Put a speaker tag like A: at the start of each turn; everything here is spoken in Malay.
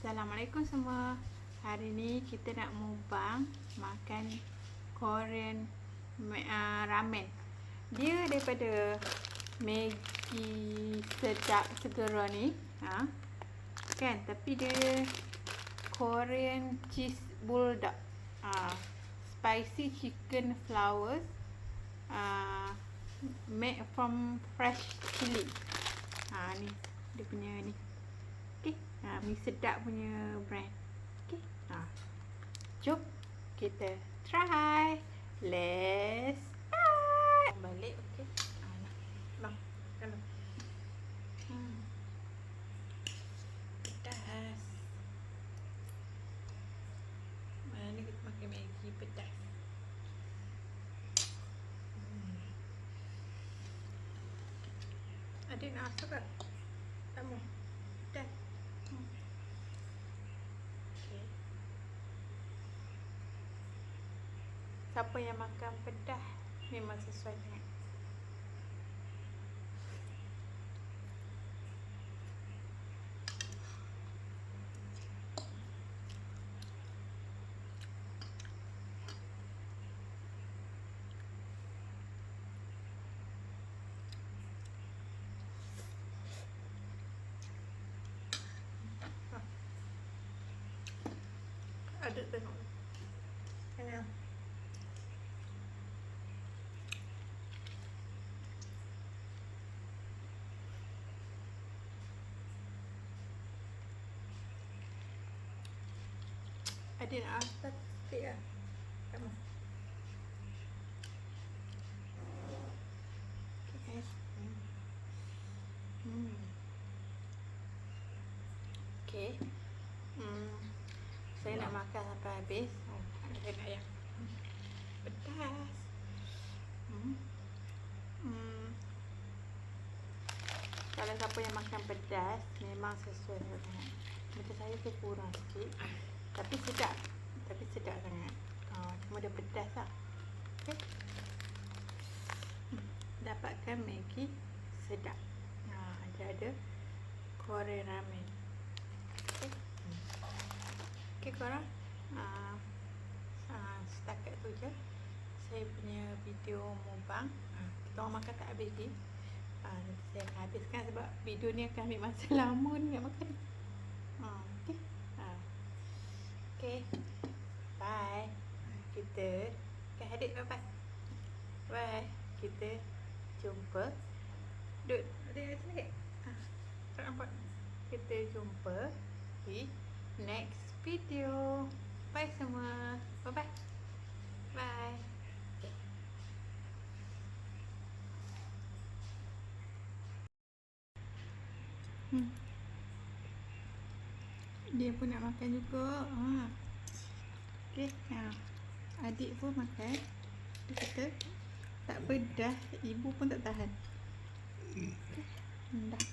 A: Assalamualaikum semua. Hari ni kita nak mukbang makan Korean ramen. Dia daripada Maggi sedap segera ni, kan? Tapi dia Korean cheese bulldog, spicy chicken flowers, made from fresh chili. Ni dia punya ni. Okey, ni sedap punya brand. Okey, jom kita try. Let's start. Balik, okey. Bang, kalau pedas. Mana kita makan Maggi pedas. Adik nak rasa tak? Tak mau. Pedas. Siapa yang makan pedas memang sesuai sangat. Adik tengok. Tengok. Adik nak rasa sikit lah. Kamu. Okay. Okay. Saya nak makan sampai habis. Tengok ya. Pedas. Kalau siapa yang makan pedas memang sesuai sangat. Macam saya kurang sikit. Tapi sedap. Tapi sedap sangat. Cuma dia pedas lah. Okay. Dapatkan Maggi sedap. Dia ada Korean ramen. Okay. Okay korang. Setakat tu je saya punya video mukbang. Kita orang makan tak habis ni. Nanti saya akan habiskan sebab video ni akan ambil masa lama ni nak makan. Okay. Okay. Bye. Kita adik bye-bye. Bye. Kita jumpa. Duduk. Adik sikit. Tak nampak. Kita jumpa di next video. Bye semua. Bye-bye. Bye. Dia pun nak makan juga. Okey. Adik pun makan. Dia kata tak pedas, ibu pun tak tahan. Okay. Dah.